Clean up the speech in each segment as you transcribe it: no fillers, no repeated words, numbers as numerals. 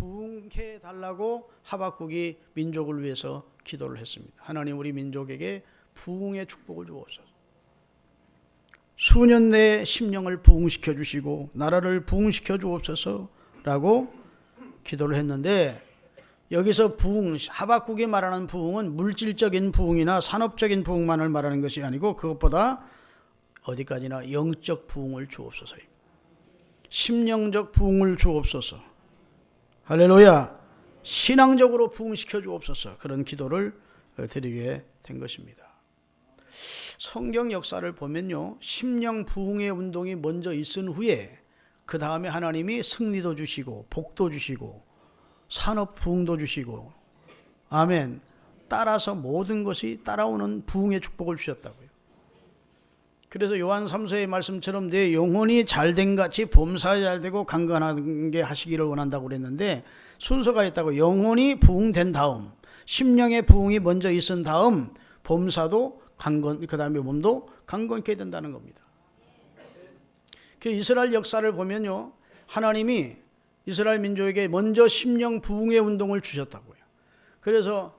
부흥해 달라고 하박국이 민족을 위해서 기도를 했습니다. 하나님 우리 민족에게 부흥의 축복을 주옵소서. 수년 내에 심령을 부흥시켜 주시고 나라를 부흥시켜 주옵소서라고 기도를 했는데, 여기서 부흥, 하박국이 말하는 부흥은 물질적인 부흥이나 산업적인 부흥만을 말하는 것이 아니고 그것보다 어디까지나 영적 부흥을 주옵소서입니다. 심령적 부흥을 주옵소서. 할렐루야. 신앙적으로 부흥시켜 주옵소서. 그런 기도를 드리게 된 것입니다. 성경 역사를 보면요, 심령 부흥의 운동이 먼저 있은 후에 그 다음에 하나님이 승리도 주시고 복도 주시고 산업 부흥도 주시고, 아멘, 따라서 모든 것이 따라오는 부흥의 축복을 주셨다고요. 그래서 요한 3서의 말씀처럼 내 영혼이 잘된 같이 범사 잘되고 강건하게 하시기를 원한다고 그랬는데, 순서가 있다고. 영혼이 부흥된 다음, 심령의 부흥이 먼저 있은 다음 범사도 강건, 그 다음에 몸도 강건케 된다는 겁니다. 그 이스라엘 역사를 보면요, 하나님이 이스라엘 민족에게 먼저 심령 부흥의 운동을 주셨다고요. 그래서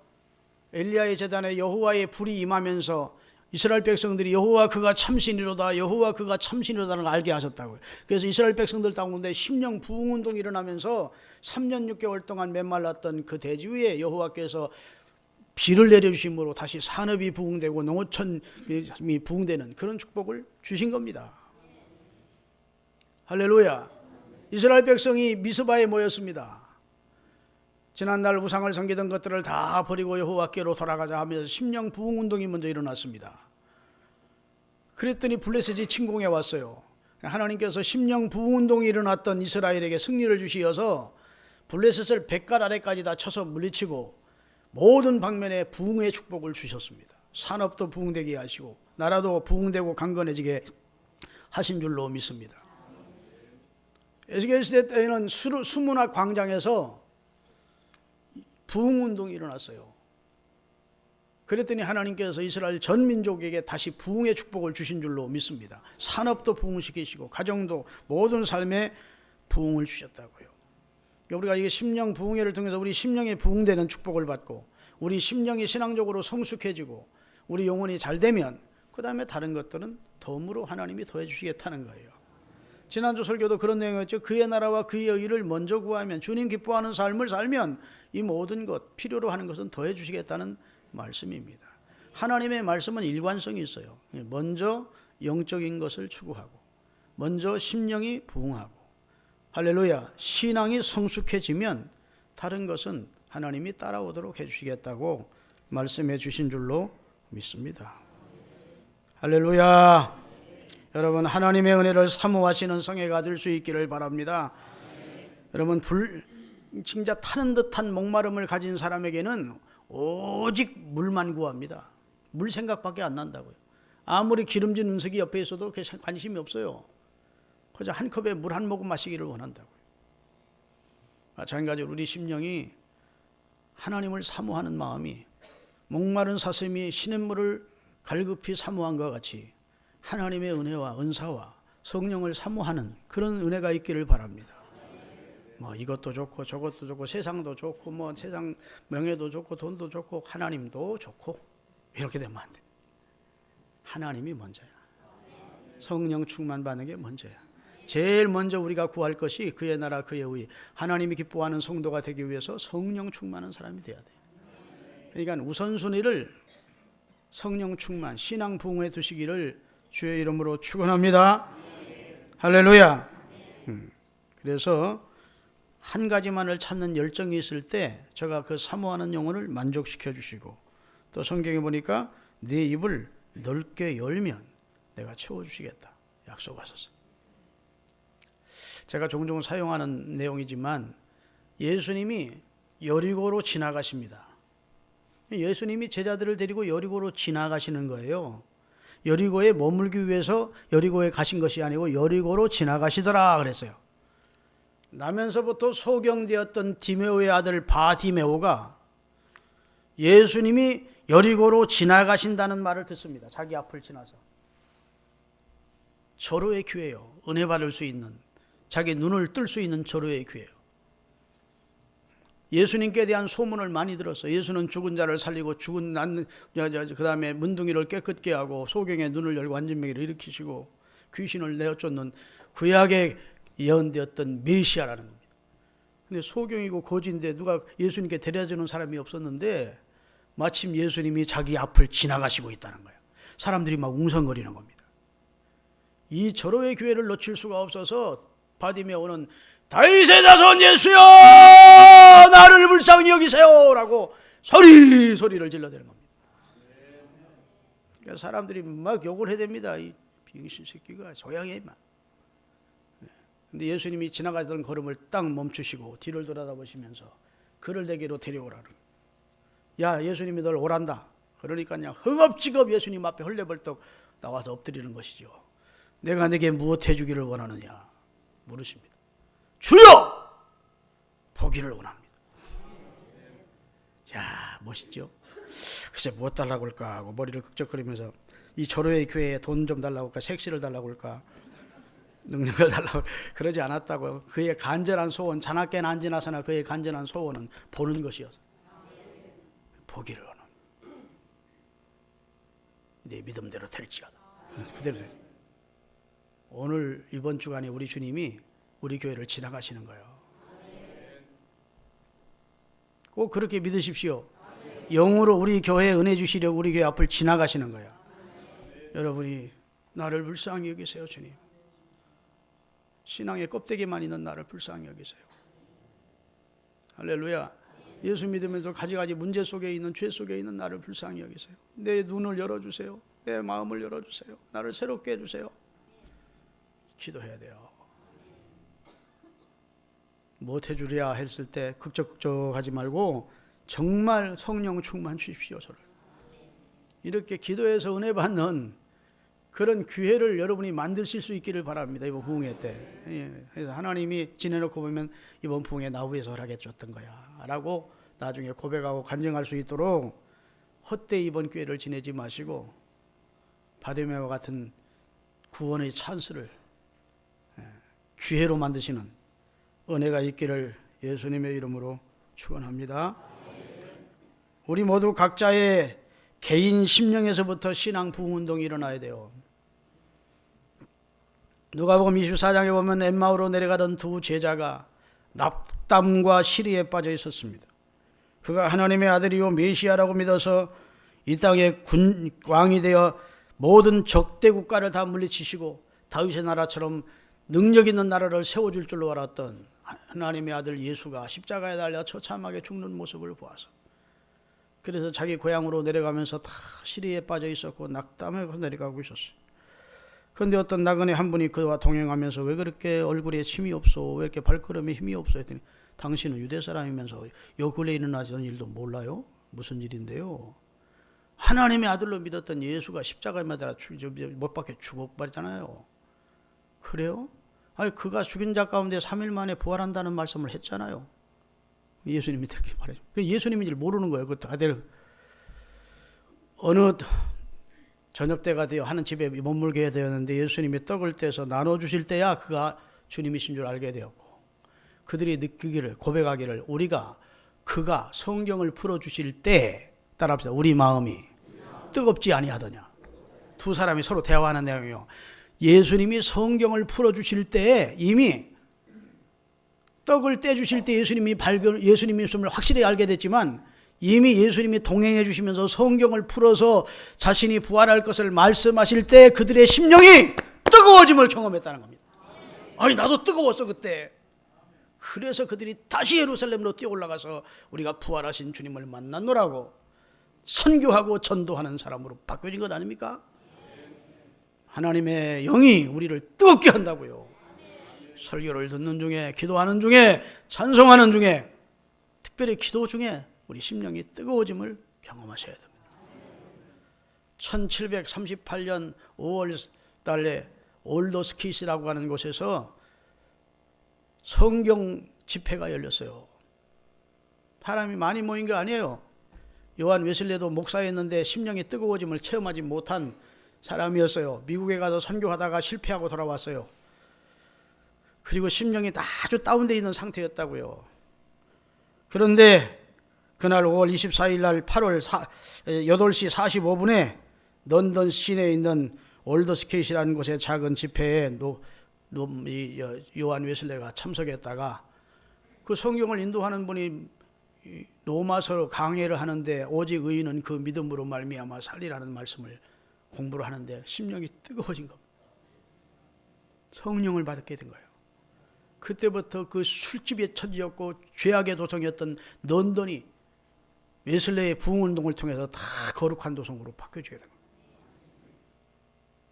엘리야의 제단에 여호와의 불이 임하면서 이스라엘 백성들이 여호와 그가 참신이로다, 여호와 그가 참신이로다는 걸 알게 하셨다고요. 그래서 이스라엘 백성들 가운데 심령 부흥 운동이 일어나면서 3년 6개월 동안 메말랐던 그 대지 위에 여호와께서 비를 내려주심으로 다시 산업이 부흥되고 농어촌이 부흥되는 그런 축복을 주신 겁니다. 할렐루야. 이스라엘 백성이 미스바에 모였습니다. 지난날 우상을 섬기던 것들을 다 버리고 여호와께로 돌아가자 하면서 심령 부흥 운동이 먼저 일어났습니다. 그랬더니 블레셋이 침공해 왔어요. 하나님께서 심령 부흥 운동이 일어났던 이스라엘에게 승리를 주시어서 블레셋을 백갈 아래까지 다 쳐서 물리치고 모든 방면에 부흥의 축복을 주셨습니다. 산업도 부흥되게 하시고 나라도 부흥되고 강건해지게 하신 줄로 믿습니다. 에스겔 시대 때에는 수문학 광장에서 부흥운동이 일어났어요. 그랬더니 하나님께서 이스라엘 전 민족에게 다시 부흥의 축복을 주신 줄로 믿습니다. 산업도 부흥시키시고 가정도 모든 삶에 부흥을 주셨다고요. 우리가 이게 심령 부흥회를 통해서 우리 심령이 부흥되는 축복을 받고 우리 심령이 신앙적으로 성숙해지고 우리 영혼이 잘 되면 그 다음에 다른 것들은 덤으로 하나님이 더해 주시겠다는 거예요. 지난주 설교도 그런 내용이었죠. 그의 나라와 그의 의를 먼저 구하면, 주님 기뻐하는 삶을 살면 이 모든 것, 필요로 하는 것은 더해 주시겠다는 말씀입니다. 하나님의 말씀은 일관성이 있어요. 먼저 영적인 것을 추구하고 먼저 심령이 부흥하고, 할렐루야, 신앙이 성숙해지면 다른 것은 하나님이 따라오도록 해주시겠다고 말씀해 주신 줄로 믿습니다. 할렐루야. 여러분, 하나님의 은혜를 사모하시는 성회가 될 수 있기를 바랍니다. 여러분, 진짜 타는 듯한 목마름을 가진 사람에게는 오직 물만 구합니다. 물 생각밖에 안 난다고요. 아무리 기름진 은석이 옆에 있어도 관심이 없어요. 그저 한 컵에 물 한 모금 마시기를 원한다고요. 마찬가지로 우리 심령이 하나님을 사모하는 마음이 목마른 사슴이 시냇물을 갈급히 사모한 것과 같이 하나님의 은혜와 은사와 성령을 사모하는 그런 은혜가 있기를 바랍니다. 이것도 좋고 저것도 좋고 세상도 좋고 세상 명예도 좋고 돈도 좋고 하나님도 좋고 이렇게 되면 안 돼. 하나님이 먼저야. 성령 충만 받는 게 먼저야. 제일 먼저 우리가 구할 것이 그의 나라 그의 의, 하나님이 기뻐하는 성도가 되기 위해서 성령 충만한 사람이 돼야 돼. 그러니까 우선순위를 성령 충만, 신앙 부흥에 두시기를 주의 이름으로 축원합니다. 할렐루야. 그래서 한 가지만을 찾는 열정이 있을 때 제가 그 사모하는 영혼을 만족시켜 주시고, 또 성경에 보니까 네 입을 넓게 열면 내가 채워주시겠다 약속하셨어요. 제가 종종 사용하는 내용이지만 예수님이 여리고로 지나가십니다. 예수님이 제자들을 데리고 여리고로 지나가시는 거예요. 여리고에 머물기 위해서 여리고에 가신 것이 아니고 여리고로 지나가시더라 그랬어요. 나면서부터 소경되었던 디메오의 아들 바디메오가 예수님이 여리고로 지나가신다는 말을 듣습니다. 자기 앞을 지나서. 절호의 기회예요. 은혜 받을 수 있는, 자기 눈을 뜰 수 있는 절호의 기회예요. 예수님께 대한 소문을 많이 들었어. 예수는 죽은 자를 살리고 그 다음에 문둥이를 깨끗게 하고 소경의 눈을 열고 안진뱅이를 일으키시고 귀신을 내어쫓는 구약에 예언되었던 메시아라는 겁니다. 근데 소경이고 거지인데 누가 예수님께 데려주는 사람이 없었는데 마침 예수님이 자기 앞을 지나가시고 있다는 거예요. 사람들이 막 웅성거리는 겁니다. 이 절호의 기회를 놓칠 수가 없어서 바디메오는 다윗의 자손 예수여 나를 불쌍히 여기세요 라고 소리를 질러대는 겁니다. 그러니까 사람들이 막 욕을 해댑니다. 이 비응신 새끼가 소양해 임마. 근데 예수님이 지나가던 걸음을 딱 멈추시고 뒤를 돌아다보시면서 그를 내게로 데려오라는 거예요. 야, 예수님이 널 오란다. 그러니까 그냥 허겁지겁 예수님 앞에 헐레벌떡 나와서 엎드리는 것이죠. 내가 네게 무엇 해주기를 원하느냐 물으십니다. 주여! 보기를 원합니다. 야, 멋있죠? 글쎄 무엇 달라고 할까 하고 머리를 극적거리면서 이 절호의 교회에 돈 좀 달라고 할까, 색시를 달라고 할까, 능력을 달라고, 그러지 않았다고요. 그의 간절한 소원, 자나깨나 안 지나서나 그의 간절한 소원은 보는 것이었어요. 보기를 원합니다. 내 믿음대로 될지어다. 그대로 되죠. 오늘 이번 주간에 우리 주님이 우리 교회를 지나가시는 거예요. 꼭 그렇게 믿으십시오. 영으로 우리 교회에 은혜 주시려고 우리 교회 앞을 지나가시는 거예요. 여러분이 나를 불쌍히 여기세요, 주님. 신앙의 껍데기만 있는 나를 불쌍히 여기세요. 할렐루야. 예수 믿으면서 가지가지 문제 속에 있는, 죄 속에 있는 나를 불쌍히 여기세요. 내 눈을 열어주세요. 내 마음을 열어주세요. 나를 새롭게 해주세요. 기도해야 돼요. 무엇 해주랴 했을 때 극적극적하지 말고 정말 성령 충만 주십시오. 저를 이렇게 기도해서 은혜 받는 그런 기회를 여러분이 만드실 수 있기를 바랍니다. 이번 부흥회 때. 그래서 하나님이 지내놓고 보면 이번 부흥회 나 위해서 허락해 줬던 거야 라고 나중에 고백하고 간증할 수 있도록 헛되이 이번 기회를 지내지 마시고 바디메오와 같은 구원의 찬스를 기회로 만드시는 은혜가 있기를 예수님의 이름으로 축원합니다. 우리 모두 각자의 개인 심령에서부터 신앙 부흥운동이 일어나야 돼요. 누가복음 24장에 보면 엠마오로 내려가던 두 제자가 낙담과 시리에 빠져 있었습니다. 그가 하나님의 아들이요 메시아라고 믿어서 이 땅의 왕이 되어 모든 적대 국가를 다 물리치시고 다윗의 나라처럼 능력 있는 나라를 세워줄 줄로 알았던 하나님의 아들 예수가 십자가에 달려 처참하게 죽는 모습을 보아서 그래서 자기 고향으로 내려가면서 다 시리에 빠져 있었고 낙담하고 내려가고 있었어요. 그런데 어떤 나그네 한 분이 그와 동행하면서 왜 그렇게 얼굴에 힘이 없어? 왜 이렇게 발걸음에 힘이 없어? 했더니 당신은 유대 사람이면서 요 근래에 일어나던 일도 몰라요? 무슨 일인데요? 하나님의 아들로 믿었던 예수가 십자가에 매달아 못 박혀 죽어버렸잖아요. 그래요? 아니 그가 죽인 자 가운데 3일 만에 부활한다는 말씀을 했잖아요. 예수님이 그렇게 말해요. 예수님인지 모르는 거예요. 그 다들 어느 저녁 때가 되어 하는 집에 머물게 되었는데 예수님이 떡을 떼서 나눠주실 때야 그가 주님이신 줄 알게 되었고 그들이 느끼기를 고백하기를 그가 성경을 풀어주실 때 따라합시다. 우리 마음이 뜨겁지 아니하더냐. 두 사람이 서로 대화하는 내용이요. 예수님이 성경을 풀어주실 때 이미 떡을 떼주실 때 예수님이 있음을 확실히 알게 됐지만 이미 예수님이 동행해 주시면서 성경을 풀어서 자신이 부활할 것을 말씀하실 때 그들의 심령이 뜨거워짐을 경험했다는 겁니다. 아니 나도 뜨거웠어 그때. 그래서 그들이 다시 예루살렘으로 뛰어 올라가서 우리가 부활하신 주님을 만났노라고 선교하고 전도하는 사람으로 바뀌어진 것 아닙니까? 하나님의 영이 우리를 뜨겁게 한다고요. 설교를 듣는 중에, 기도하는 중에, 찬송하는 중에, 특별히 기도 중에 우리 심령이 뜨거워짐을 경험하셔야 됩니다. 1738년 5월 달에 올더스킷이라고 하는 곳에서 성경 집회가 열렸어요. 사람이 많이 모인 게 아니에요. 요한 웨슬레도 목사였는데 심령이 뜨거워짐을 체험하지 못한 사람이었어요. 미국에 가서 선교하다가 실패하고 돌아왔어요. 그리고 심령이 아주 다운되어 있는 상태였다고요. 그런데 그날 5월 24일 날 8시 45분에 런던 시내에 있는 올더스케이트라는 곳의 작은 집회에 요한 웨슬레가 참석했다가 그 성경을 인도하는 분이 로마서 강해를 하는데 오직 의인은 그 믿음으로 말미암아 살리라는 말씀을 공부를 하는데 심령이 뜨거워진 겁니다. 성령을 받게 된 거예요. 그때부터 그 술집의 천지였고 죄악의 도성이었던 런던이 웨슬레의 부흥운동을 통해서 다 거룩한 도성으로 바뀌어지게 된 겁니다.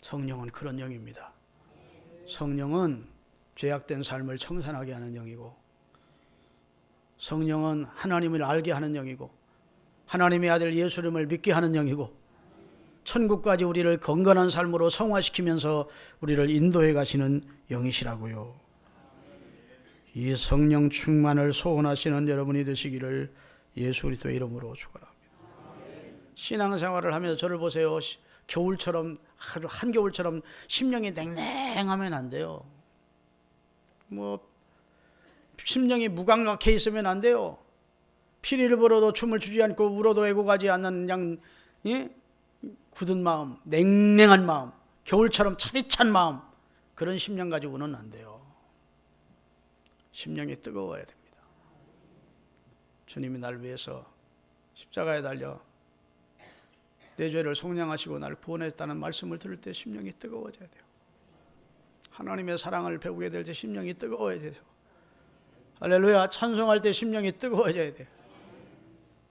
성령은 그런 영입니다. 성령은 죄악된 삶을 청산하게 하는 영이고, 성령은 하나님을 알게 하는 영이고, 하나님의 아들 예수님을 믿게 하는 영이고, 천국까지 우리를 건강한 삶으로 성화시키면서 우리를 인도해 가시는 영이시라고요. 이 성령 충만을 소원하시는 여러분이 되시기를 예수 그리스도의 이름으로 축원합니다. 신앙생활을 하면서 저를 보세요. 겨울처럼, 아주 한겨울처럼 심령이 냉랭하면 안 돼요. 심령이 무감각해 있으면 안 돼요. 피리를 불어도 춤을 추지 않고 울어도 애고가지 않는 그냥 굳은 마음, 냉랭한 마음, 겨울처럼 차디찬 마음, 그런 심령 가지고는 안 돼요. 심령이 뜨거워야 됩니다. 주님이 날 위해서 십자가에 달려 내 죄를 속량하시고 나를 구원했다는 말씀을 들을 때 심령이 뜨거워져야 돼요. 하나님의 사랑을 배우게 될 때 심령이 뜨거워져야 돼요. 할렐루야. 찬송할 때 심령이 뜨거워져야 돼요.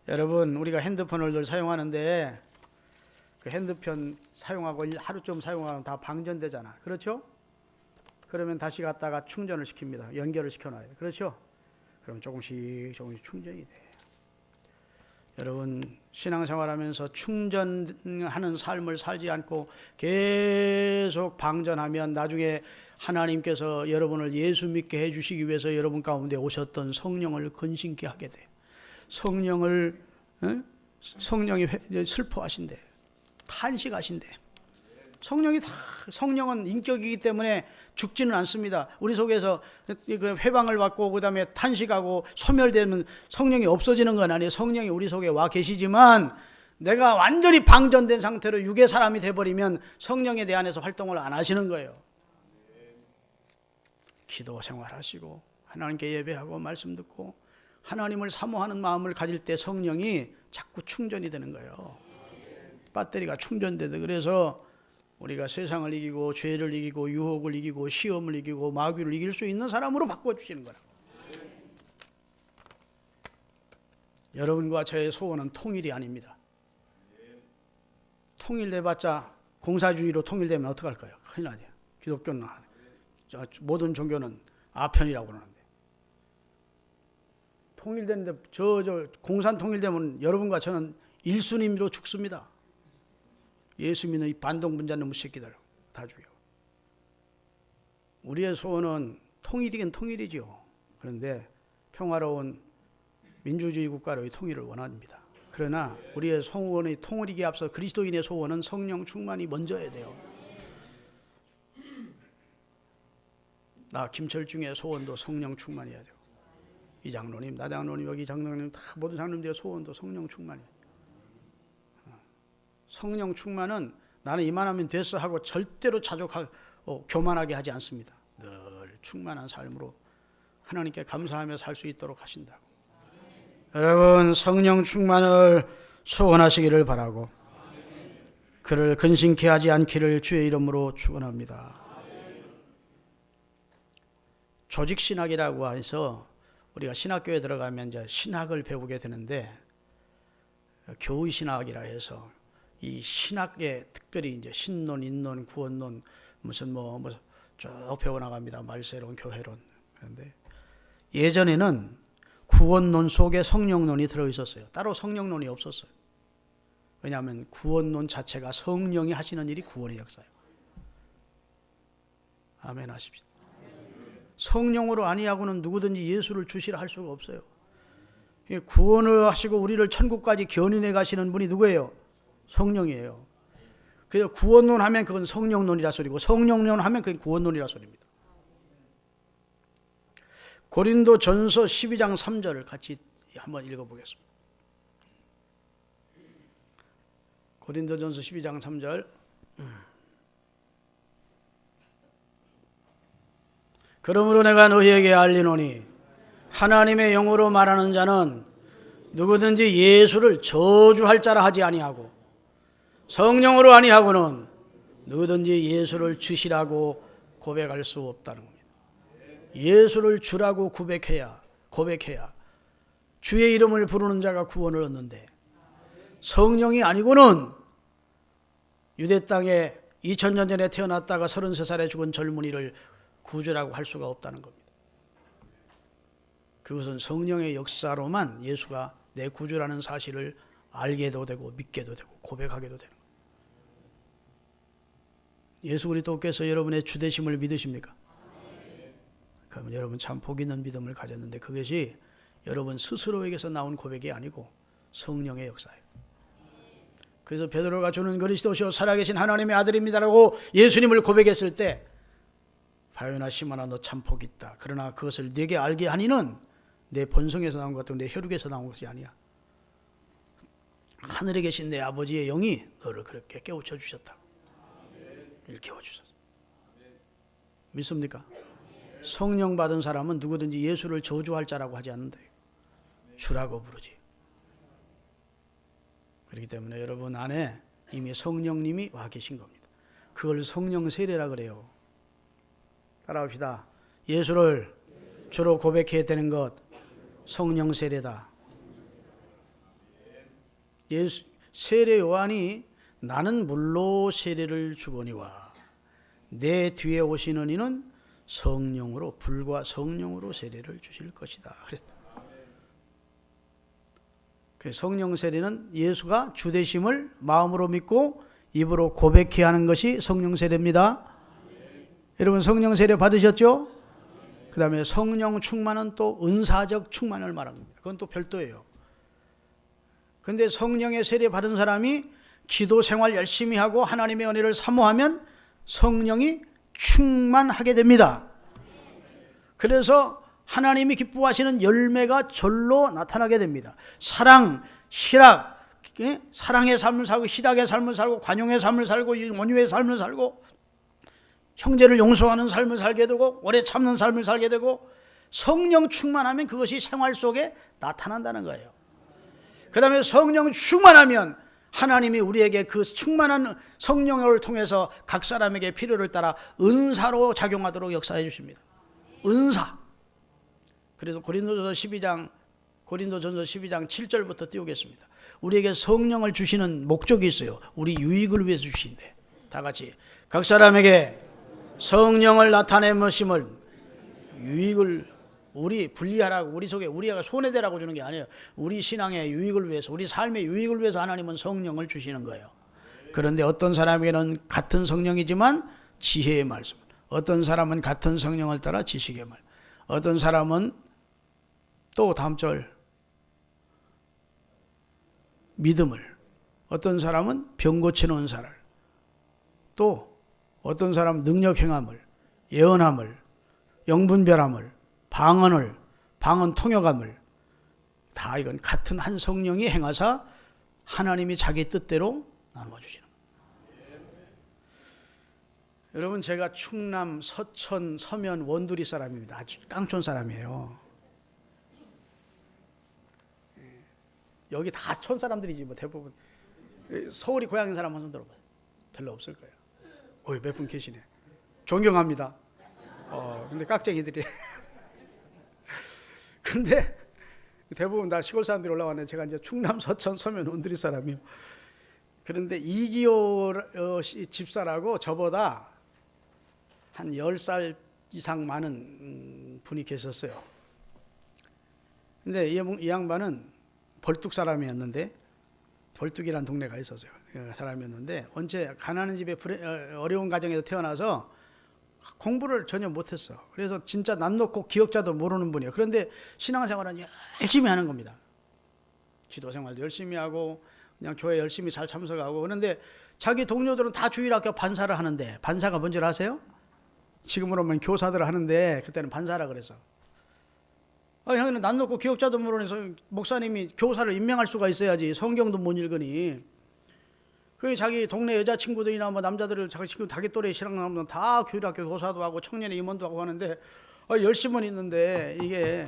여러분, 우리가 핸드폰을 늘 사용하는데 그 핸드폰 사용하고 하루 좀 사용하면 다 방전되잖아. 그렇죠? 그러면 다시 갖다가 충전을 시킵니다. 연결을 시켜놔야 돼요. 그렇죠? 그럼 조금씩 충전이 돼요. 여러분, 신앙생활하면서 충전하는 삶을 살지 않고 계속 방전하면 나중에 하나님께서 여러분을 예수 믿게 해주시기 위해서 여러분 가운데 오셨던 성령을 근심케 하게 돼요. 성령이 슬퍼하신대, 탄식하신대. 성령은 인격이기 때문에 죽지는 않습니다. 우리 속에서 회방을 받고 그다음에 탄식하고 소멸되면 성령이 없어지는 건 아니에요. 성령이 우리 속에 와 계시지만 내가 완전히 방전된 상태로 육의 사람이 돼버리면 성령에 대한해서 활동을 안 하시는 거예요. 기도 생활하시고 하나님께 예배하고 말씀 듣고 하나님을 사모하는 마음을 가질 때 성령이 자꾸 충전이 되는 거예요. 배터리가 충전되대. 그래서 우리가 세상을 이기고 죄를 이기고 유혹을 이기고 시험을 이기고 마귀를 이길 수 있는 사람으로 바꿔주시는 거라고. 여러분과 저의 소원은 통일이 아닙니다. 통일돼봤자 공사주의로 통일되면 어떡할까요? 큰일 나죠. 기독교는 모든 종교는 아편이라고 그러는데 통일되는데 공산 통일되면 여러분과 저는 1순위로 죽습니다. 예수 믿는 이 반동분자 놈의 새끼들 다 죽여. 우리의 소원은 통일이긴 통일이죠. 그런데 평화로운 민주주의 국가로의 통일을 원합니다. 그러나 우리의 소원의 통일이기에 앞서 그리스도인의 소원은 성령 충만이 먼저야 돼요. 나 김철중의 소원도 성령 충만이어야 돼요. 이 장로님, 나 장로님, 여기 장로님 다 모든 장로님들의 소원도 성령 충만이에요. 성령 충만은 나는 이만하면 됐어 하고 절대로 교만하게 하지 않습니다. 늘 충만한 삶으로 하나님께 감사하며 살 수 있도록 하신다고. 여러분, 성령 충만을 소원하시기를 바라고 그를 근심케 하지 않기를 주의 이름으로 축원합니다. 조직신학이라고 해서 우리가 신학교에 들어가면 이제 신학을 배우게 되는데 교의신학이라 해서 이 신학에 특별히 이제 신론, 인론, 구원론 무슨 쭉 배워나갑니다. 말세론, 교회론. 그런데 예전에는 구원론 속에 성령론이 들어있었어요. 따로 성령론이 없었어요. 왜냐하면 구원론 자체가 성령이 하시는 일이 구원의 역사예요. 아멘 하십시오. 성령으로 아니하고는 누구든지 예수를 주시라 할 수가 없어요. 구원을 하시고 우리를 천국까지 견인해 가시는 분이 누구예요? 성령이에요. 그래서 구원론 하면 그건 성령론이라 소리고 성령론 하면 그건 구원론이라 소리입니다. 고린도 전서 12장 3절을 같이 한번 읽어보겠습니다. 고린도전서 12장 3절. 그러므로 내가 너희에게 알리노니 하나님의 영으로 말하는 자는 누구든지 예수를 저주할 자라 하지 아니하고 성령으로 아니하고는 누구든지 예수를 주시라고 고백할 수 없다는 겁니다. 예수를 주라고 고백해야 주의 이름을 부르는 자가 구원을 얻는데, 성령이 아니고는 유대 땅에 2000년 전에 태어났다가 33살에 죽은 젊은이를 구주라고 할 수가 없다는 겁니다. 그것은 성령의 역사로만 예수가 내 구주라는 사실을 알게도 되고 믿게도 되고 고백하게도 되는 겁니다. 예수 그리스도께서 여러분의 주되심을 믿으십니까? 그러면 여러분 참 복 있는 믿음을 가졌는데, 그것이 여러분 스스로에게서 나온 고백이 아니고 성령의 역사예요. 그래서 베드로가 주는 그리스도시요 살아계신 하나님의 아들입니다라고 예수님을 고백했을 때, 바요나 시몬아 너 참 복 있다. 그러나 그것을 네게 알게 하니는 내 본성에서 나온 것 같고 내 혈육에서 나온 것이 아니야. 하늘에 계신 내 아버지의 영이 너를 그렇게 깨우쳐 주셨다. 이렇게 깨워주셨어. 믿습니까? 성령 받은 사람은 누구든지 예수를 저주할 자라고 하지 않는다. 주라고 부르지. 그렇기 때문에 여러분 안에 이미 성령님이 와 계신 겁니다. 그걸 성령 세례라 그래요. 따라합시다. 예수를 주로 고백해야 되는 것, 성령 세례다. 세례 요한이 나는 물로 세례를 주거니와 내 뒤에 오시는 이는 성령으로, 불과 성령으로 세례를 주실 것이다 그랬다. 성령 세례는 예수가 주되심을 마음으로 믿고 입으로 고백해야 하는 것이 성령 세례입니다. 여러분 성령 세례 받으셨죠? 그 다음에 성령 충만은 또 은사적 충만을 말합니다. 그건 또 별도예요. 그런데 성령의 세례 받은 사람이 기도 생활 열심히 하고 하나님의 은혜를 사모하면 성령이 충만하게 됩니다. 그래서 하나님이 기뻐하시는 열매가 절로 나타나게 됩니다. 사랑, 희락, 사랑의 삶을 살고 희락의 삶을 살고 관용의 삶을 살고 온유의 삶을 살고 형제를 용서하는 삶을 살게 되고 오래 참는 삶을 살게 되고, 성령 충만하면 그것이 생활 속에 나타난다는 거예요. 그 다음에 성령 충만하면 하나님이 우리에게 그 충만한 성령을 통해서 각 사람에게 필요를 따라 은사로 작용하도록 역사해 주십니다. 은사. 그래서 고린도전서 12장 7절부터 띄우겠습니다. 우리에게 성령을 주시는 목적이 있어요. 우리 유익을 위해서 주신대. 다 같이 각 사람에게 성령을 나타내심을 유익을, 우리 분리하라고, 우리 속에 우리가 손해되라고 주는 게 아니에요. 우리 신앙의 유익을 위해서, 우리 삶의 유익을 위해서 하나님은 성령을 주시는 거예요. 그런데 어떤 사람에게는 같은 성령이지만 지혜의 말씀, 어떤 사람은 같은 성령을 따라 지식의 말, 어떤 사람은 또 다음 절 믿음을, 어떤 사람은 병 고치는 은사를, 또 어떤 사람은 능력 행함을, 예언함을, 영분별함을, 방언을, 방언 통역함을, 다 이건 같은 한 성령이 행하사 하나님이 자기 뜻대로 나눠주시는 거예요. 여러분 제가 충남, 서천, 서면, 원두리 사람입니다. 아주 깡촌 사람이에요. 여기 다 촌 사람들이지 뭐 대부분. 서울이 고향인 사람 한 손 들어봐요. 별로 없을 거예요. 몇 분 계시네. 존경합니다. 근데 깍쟁이들이. 근데 대부분 다 시골 사람들이 올라왔는데 제가 이제 충남, 서천, 서면, 원두리 사람이요. 그런데 이기호 집사라고 저보다 한 10살 이상 많은 분이 계셨어요. 근데 이 양반은 벌뚝 사람이었는데, 벌뚝이라는 동네가 있었어요. 사람이었는데 언제 가난한 집에 어려운 가정에서 태어나서 공부를 전혀 못했어. 그래서 진짜 남 놓고 기억자도 모르는 분이에요. 그런데 신앙생활은 열심히 하는 겁니다. 기도생활도 열심히 하고 그냥 교회 열심히 잘 참석하고. 그런데 자기 동료들은 다 주일학교 반사를 하는데, 반사가 뭔지 아세요? 지금으로 보면 교사들 하는데 그때는 반사라 그래서. 형님 난 놓고 기억자도 모르면서 목사님이 교사를 임명할 수가 있어야지. 성경도 못 읽으니. 그 자기 동네 여자친구들이나 뭐 남자들을 자기 친구 자기 또래 신앙하면 다 교회학교 교사도 하고 청년의 임원도 하고 하는데 열심은 있는데 이게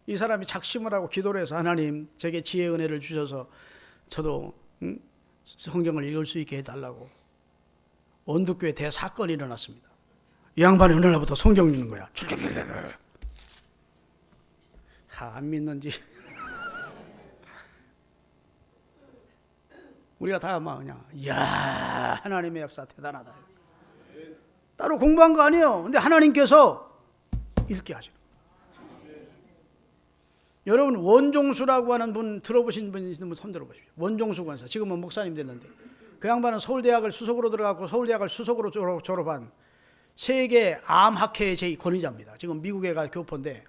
이 사람이 작심을 하고 기도를 해서 하나님 제게 지혜 은혜를 주셔서 저도 성경을 읽을 수 있게 해달라고 원두교회 대사건이 일어났습니다. 이 양반이 어느 날부터 성경 읽는 거야. 안 믿는지 우리가 다 막 그냥 이야 하나님의 역사 대단하다. 따로 공부한 거 아니에요. 근데 하나님께서 읽게 하시는. 여러분 원종수라고 하는 분 들어보신 분 있으면 손 들어보십시오. 원종수 권사 지금은 목사님 됐는데 그 양반은 서울대학을 수석으로 들어갔고 서울대학을 수석으로 졸업한 세계 암학회의 제2권위자입니다. 지금 미국에 가 교포인데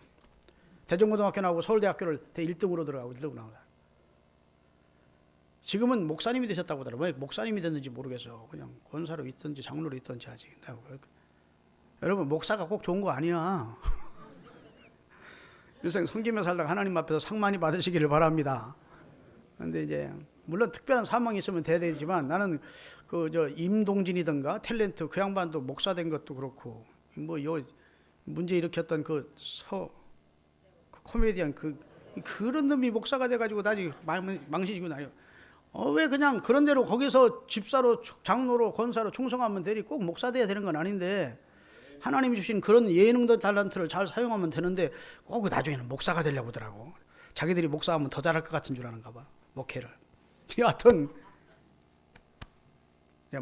대전고등학교 나오고 서울대학교를 대 1등으로 들어가고 1등으로 나오다. 지금은 목사님이 되셨다고 하더라고요. 왜 목사님이 됐는지 모르겠어. 그냥 권사로 있든지 장로로 있든지 하지. 여러분 목사가 꼭 좋은 거 아니야. 일생 섬기며 살다가 하나님 앞에서 상 많이 받으시기를 바랍니다. 그런데 이제 물론 특별한 사망이 있으면 돼야 되지만 나는 임동진이든가 탤런트 그 양반도 목사 된 것도 그렇고 뭐 문제 일으켰던 그 코미디언 그런 놈이 목사가 돼가지고 나중에 망신이고 나요. 왜 그냥 그런 대로 거기서 집사로 장로로 권사로 충성하면 되리 꼭 목사 돼야 되는 건 아닌데 하나님이 주신 그런 예능도 탤런트를 잘 사용하면 되는데 꼭 나중에는 목사가 되려고 하더라고. 자기들이 목사하면 더 잘할 것 같은 줄 아는가 봐. 목회를. 여하튼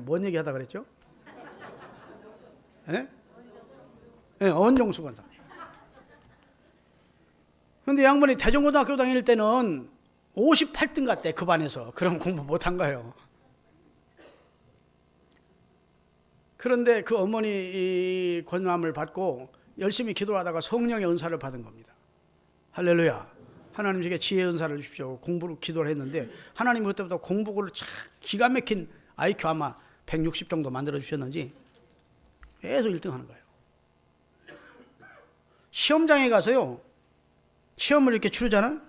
뭔 얘기하다 그랬죠? 네, 원종수 권사. 그런데 양반이 대전고등학교 다닐 때는 58등 갔대 그 반에서. 그럼 공부 못한 거예요. 그런데 그 어머니 권함을 받고 열심히 기도하다가 성령의 은사를 받은 겁니다. 할렐루야. 하나님 제게 지혜 은사를 주십시오. 공부를 기도를 했는데 하나님 그때부터 공부를 참 기가 막힌 IQ 아마 160 정도 만들어 주셨는지 계속 1등 하는 거예요. 시험장에 가서요. 시험을 이렇게 치르잖아.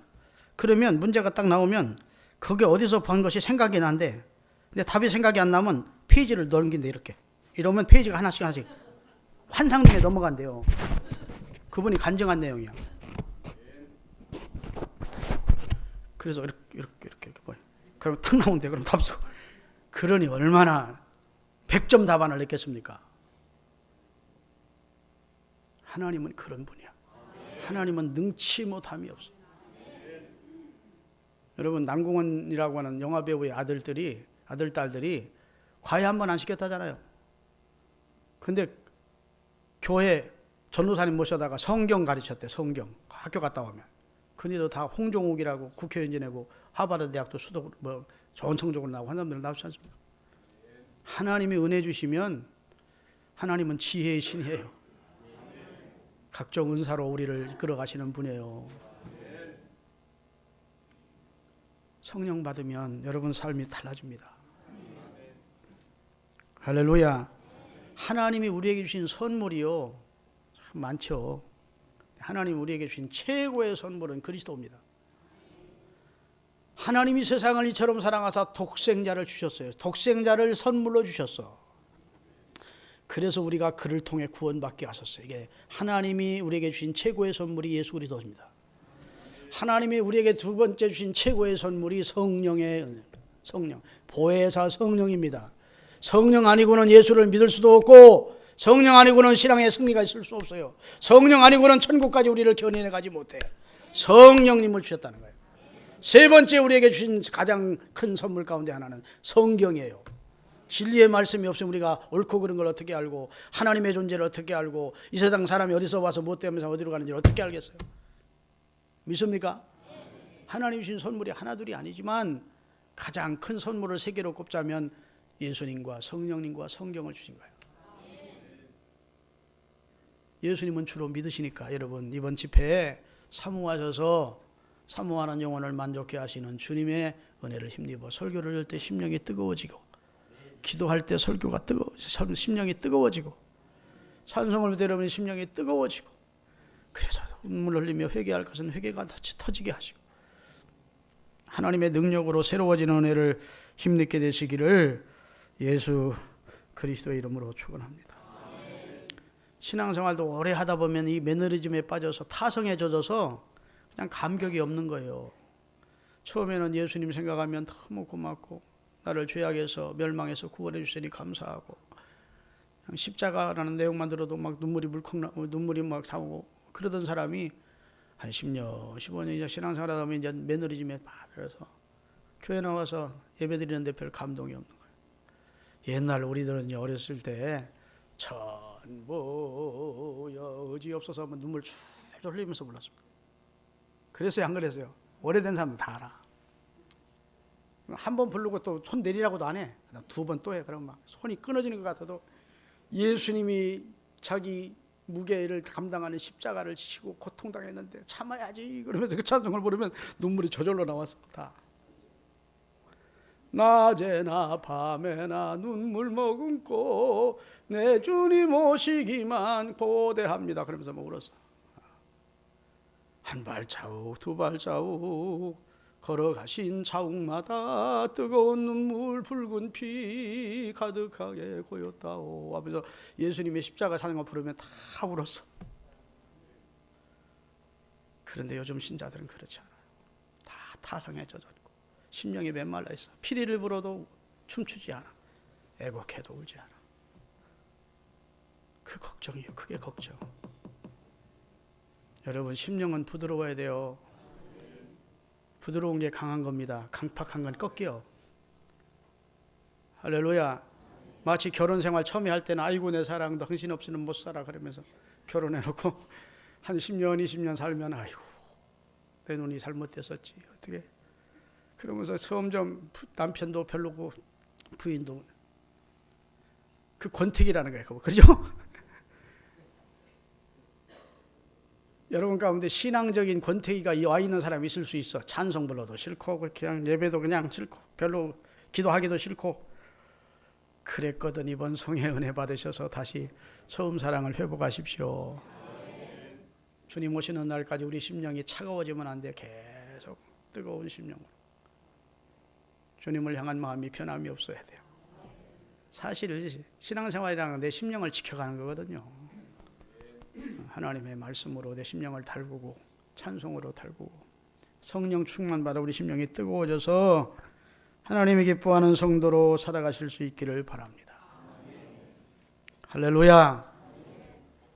그러면 문제가 딱 나오면 그게 어디서 본 것이 생각이 난대. 근데 답이 생각이 안 나면 페이지를 넘긴대 이렇게. 이러면 페이지가 하나씩 환상 중에 넘어간대요. 그분이 간증한 내용이야. 그래서 이렇게 그럼 탁 나온대. 그럼 답수. 그러니 얼마나 100점 답안을 냈겠습니까? 하나님은 그런 분이야. 하나님은 능치 못함이 없어. 여러분 남궁원이라고 하는 영화배우의 아들, 딸들이 과외 한 번 안 시켰다잖아요. 근데 교회 전도사님 모셔다가 성경 가르쳤대. 성경 학교 갔다 오면 그니도 다 홍종욱이라고 국회의원 지내고 하버드 대학도 수도 좋은 성적으로 나오고 한 사람들 나오지 않습니까? 하나님이 은혜 주시면 하나님은 지혜의 신이에요. 각종 은사로 우리를 이끌어 가시는 분이에요. 성령 받으면 여러분 삶이 달라집니다. 할렐루야. 하나님이 우리에게 주신 선물이요 참 많죠. 하나님이 우리에게 주신 최고의 선물은 그리스도입니다. 하나님이 세상을 이처럼 사랑하사 독생자를 주셨어요. 독생자를 선물로 주셨어. 그래서 우리가 그를 통해 구원받게 하셨어요. 이게 하나님이 우리에게 주신 최고의 선물이 예수 그리스도입니다. 하나님이 우리에게 두 번째 주신 최고의 선물이 성령의 은혜입니다. 성령, 보혜사 성령입니다. 성령 아니고는 예수를 믿을 수도 없고 성령 아니고는 신앙의 승리가 있을 수 없어요. 성령 아니고는 천국까지 우리를 견인해 가지 못해. 성령님을 주셨다는 거예요. 세 번째 우리에게 주신 가장 큰 선물 가운데 하나는 성경이에요. 진리의 말씀이 없으면 우리가 옳고 그른 걸 어떻게 알고 하나님의 존재를 어떻게 알고 이 세상 사람이 어디서 와서 무엇 때문에 어디로 가는지 어떻게 알겠어요? 믿습니까? 하나님 주신 선물이 하나둘이 아니지만 가장 큰 선물을 세 개로 꼽자면 예수님과 성령님과 성경을 주신 거예요. 예수님은 주로 믿으시니까 여러분 이번 집회에 사모하셔서 사모하는 영혼을 만족해 하시는 주님의 은혜를 힘입어 설교를 할 때 심령이 뜨거워지고 기도할 때 설교가 심령이 뜨거워지고 찬송을 들으면 심령이 뜨거워지고 그래서 눈물 흘리며 회개할 것은 회개가 터지게 하시고 하나님의 능력으로 새로워지는 은혜를 힘내게 되시기를 예수 그리스도의 이름으로 축원합니다. 신앙생활도 오래 하다 보면 이 매너리즘에 빠져서 타성에 젖어서 그냥 감격이 없는 거예요. 처음에는 예수님 생각하면 너무 고맙고 나를 죄악에서 멸망해서 구원해 주시니 감사하고 십자가라는 내용만 들어도 막 눈물이 막 나오고 그러던 사람이 한 10년, 15년 이제 신앙생활 하다 보면 이제 매너리즘에 빠져서 교회 나와서 예배드리는데 별 감동이 없는 거예요. 옛날 우리들은 어렸을 때 천부여 의지 없어서 눈물 줄줄 흘리면서 불렀습니다. 그랬어요, 안 그랬어요? 오래된 사람은 다 알아. 한 번 부르고 또 손 내리라고도 안 해. 두 번 또 해. 그러면 막 손이 끊어지는 것 같아도 예수님이 자기 무게를 감당하는 십자가를 지시고 고통당했는데 참아야지 그러면서 그 찬송을 부르면 눈물이 저절로 나와서 다 낮에나 밤에나 눈물 머금고 내 주님 오시기만 고대합니다 그러면서 막 울었어. 한 발자국 두 발자국 걸어가신 자국마다 뜨거운 눈물 붉은 피 가득하게 고였다오 하면서 예수님의 십자가 찬양을 부르면 다 울었어. 그런데 요즘 신자들은 그렇지 않아요. 다 타성에 젖었고 심령이 메말라 있어. 피리를 불어도 춤추지 않아. 애곡해도 울지 않아. 그 걱정이에요. 그게 걱정. 여러분 심령은 부드러워야 돼요. 부드러운 게 강한 겁니다. 강팍한 건 꺾여. 할렐루야. 마치 결혼 생활 처음에 할 때는 아이고 내 사랑 당신 없이는 못 살아 그러면서 결혼해놓고 한 10년 20년 살면 아이고 내 눈이 잘못됐었지 어떻게 그러면서 점점 남편도 별로고 부인도 그 권태기라는 거예요. 그죠? 여러분 가운데 신앙적인 권태기가 와 있는 사람이 있을 수 있어. 찬송 불러도 싫고 그냥 예배도 그냥 싫고 별로 기도하기도 싫고 그랬거든. 이번 성의 은혜 받으셔서 다시 처음 사랑을 회복하십시오. 주님 오시는 날까지 우리 심령이 차가워지면 안 돼. 계속 뜨거운 심령으로 주님을 향한 마음이 변함이 없어야 돼요. 사실 신앙생활이라는 건 내 심령을 지켜가는 거거든요. 하나님의 말씀으로 내 심령을 달구고 찬송으로 달구고 성령 충만 받아 우리 심령이 뜨거워져서 하나님이 기뻐하는 성도로 살아가실 수 있기를 바랍니다. 할렐루야.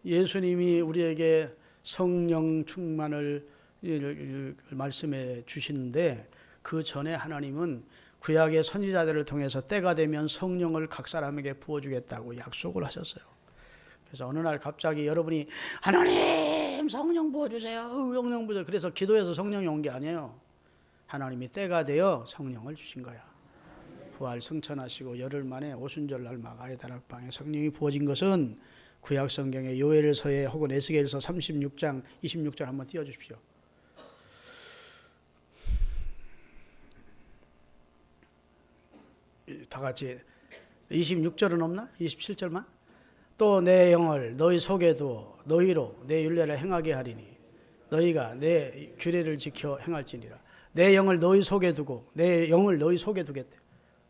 예수님이 우리에게 성령 충만을 말씀해 주시는데 그 전에 하나님은 구약의 선지자들을 통해서 때가 되면 성령을 각 사람에게 부어주겠다고 약속을 하셨어요. 그래서 어느 날 갑자기 여러분이 하나님 성령 부어주세요. 성령 부어주세요. 그래서 기도해서 성령이 온 게 아니에요. 하나님이 때가 되어 성령을 주신 거야. 부활 승천하시고 열흘 만에 오순절날 마가의 다락방에 성령이 부어진 것은 구약 성경의 요엘서에 혹은 에스겔서 36장 26절 한번 띄워주십시오. 다 같이 26절은 없나? 27절만? 또 내 영을 너희 속에 두어 너희로 내 율례를 행하게 하리니 너희가 내 규례를 지켜 행할지니라. 내 영을 너희 속에 두고 내 영을 너희 속에 두겠대.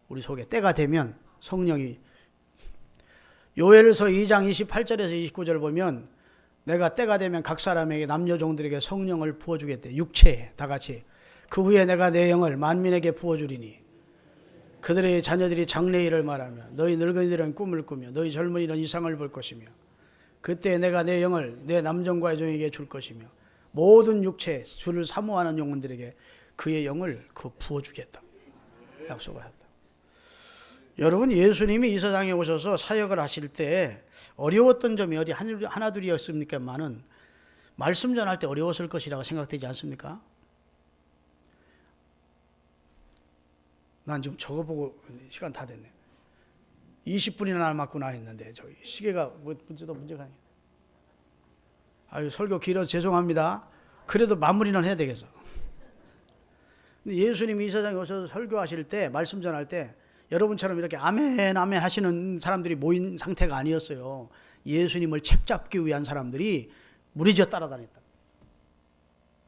우리 속에 때가 되면 성령이 요엘서 2장 28절에서 29절 보면 내가 때가 되면 각 사람에게 남녀 종들에게 성령을 부어주겠대. 육체에 다 같이. 그 후에 내가 내 영을 만민에게 부어주리니 그들의 자녀들이 장래일을 말하며 너희 늙은이들은 꿈을 꾸며 너희 젊은이는 이상을 볼 것이며 그때 내가 내 영을 내 남종과 여종에게 줄 것이며 모든 육체 주를 사모하는 영혼들에게 그의 영을 부어주겠다. 약속을 했다. 여러분 예수님이 이 세상에 오셔서 사역을 하실 때 어려웠던 점이 어디 하나둘이었습니까만은 말씀 전할 때 어려웠을 것이라고 생각되지 않습니까? 난 지금 저거 보고 시간 다 됐네. 20분이나 남았구나 했는데 저기 시계가 문제가 아니에요. 아유 설교 길어서 죄송합니다. 그래도 마무리는 해야 되겠어. 근데 예수님이 이 세상에 오셔서 설교하실 때 말씀 전할 때 여러분처럼 이렇게 아멘 아멘 하시는 사람들이 모인 상태가 아니었어요. 예수님을 책잡기 위한 사람들이 무리지어 따라다녔다.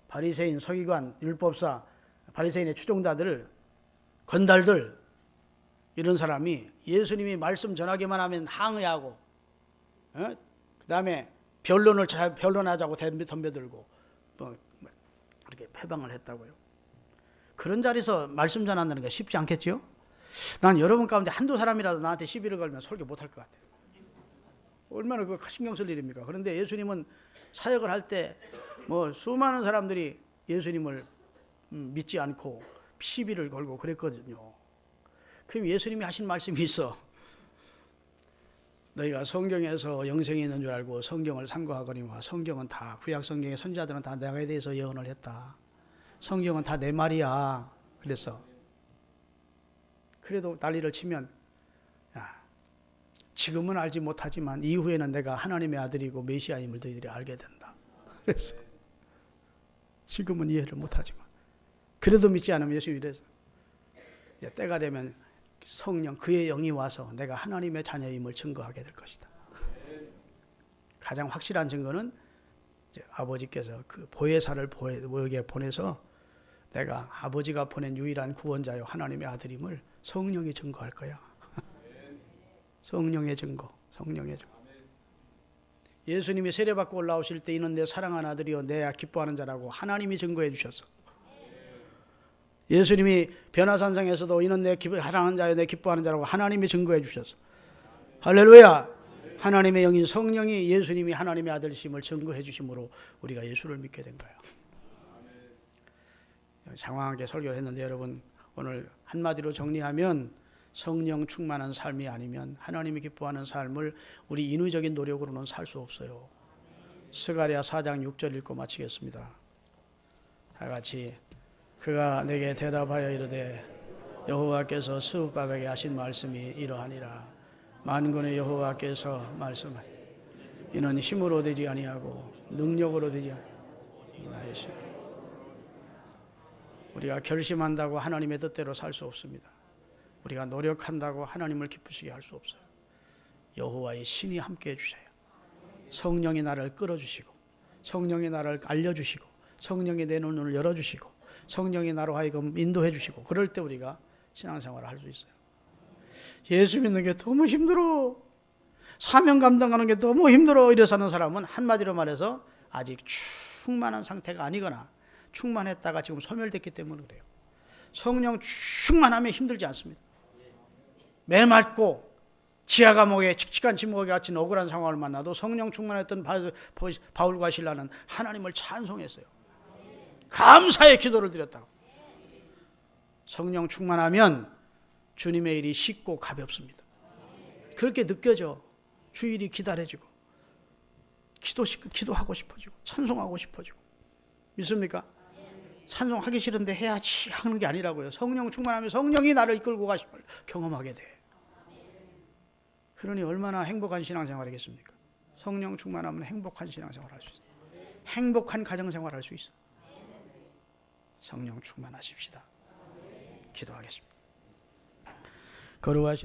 바리새인, 서기관, 율법사, 바리새인의 추종자들, 건달들 이런 사람이 예수님이 말씀 전하기만 하면 항의하고, 그 다음에 변론하자고 덤벼들고 이렇게 패방을 했다고요. 그런 자리에서 말씀 전한다는 게 쉽지 않겠죠? 난 여러분 가운데 한두 사람이라도 나한테 시비를 걸면 설교 못할 것 같아요. 얼마나 그 신경 쓸 일입니까? 그런데 예수님은 사역을 할 때 뭐 수많은 사람들이 예수님을 믿지 않고 시비를 걸고 그랬거든요. 그럼 예수님이 하신 말씀이 있어. 너희가 성경에서 영생이 있는 줄 알고 성경을 상고하거니와 성경은 다 구약 성경의 선지자들은 다 내가 대해서 예언을 했다. 성경은 다 내 말이야. 그래서 그래도 난리를 치면 지금은 알지 못하지만 이후에는 내가 하나님의 아들이고 메시아임을 너희들이 알게 된다. 그래서 지금은 이해를 못하지만 그래도 믿지 않으면 예수님이 이래서 때가 되면 성령 그의 영이 와서 내가 하나님의 자녀임을 증거하게 될 것이다. 가장 확실한 증거는 이제 아버지께서 그 보혜사를 너에게 보내서 내가 아버지가 보낸 유일한 구원자요 하나님의 아들임을 성령이 증거할 거야. 성령의 증거, 성령의 증거. 예수님이 세례받고 올라오실 때 이는 내 사랑하는 아들이요 내 기뻐하는 자라고 하나님이 증거해 주셨어. 예수님이 변화산상에서도 이는 내 사랑하는 자요 내 기뻐하는 자라고 하나님이 증거해 주셨어. 할렐루야. 하나님의 영인 성령이 예수님이 하나님의 아들이심을 증거해 주심으로 우리가 예수를 믿게 된 거예요. 장황하게 설교를 했는데 여러분 오늘 한마디로 정리하면 성령 충만한 삶이 아니면 하나님이 기뻐하는 삶을 우리 인위적인 노력으로는 살 수 없어요. 스가랴 4장 6절 읽고 마치겠습니다. 다 같이 그가 내게 대답하여 이르되 여호와께서 스룹바벨에게 하신 말씀이 이러하니라. 만군의 여호와께서 말씀하니 이는 힘으로 되지 아니하고 능력으로 되지 아니하시오. 우리가 결심한다고 하나님의 뜻대로 살 수 없습니다. 우리가 노력한다고 하나님을 기쁘시게 할 수 없어요. 여호와의 신이 함께 해주세요. 성령이 나를 끌어주시고 성령이 나를 알려주시고 성령이 내 눈을 열어주시고 성령이 나로 하여금 인도해 주시고 그럴 때 우리가 신앙생활을 할 수 있어요. 예수 믿는 게 너무 힘들어. 사명 감당하는 게 너무 힘들어. 이래 사는 사람은 한마디로 말해서 아직 충만한 상태가 아니거나 충만했다가 지금 소멸됐기 때문에 그래요. 성령 충만하면 힘들지 않습니다. 메말고 지하 감옥에 칙칙한 지옥에 갇힌 억울한 상황을 만나도 성령 충만했던 바울과 실라는 하나님을 찬송했어요. 감사의 기도를 드렸다고. 성령 충만하면 주님의 일이 쉽고 가볍습니다. 그렇게 느껴져. 주일이 기다려지고 기도하고 싶어지고 찬송하고 싶어지고. 믿습니까? 찬송하기 싫은데 해야지 하는 게 아니라고요. 성령 충만하면 성령이 나를 이끌고 가심을 경험하게 돼. 그러니 얼마나 행복한 신앙생활이겠습니까? 성령 충만하면 행복한 신앙생활 할 수 있어요. 행복한 가정생활 할 수 있어요. 성령 충만하십시다. 기도하겠습니다. 거룩하신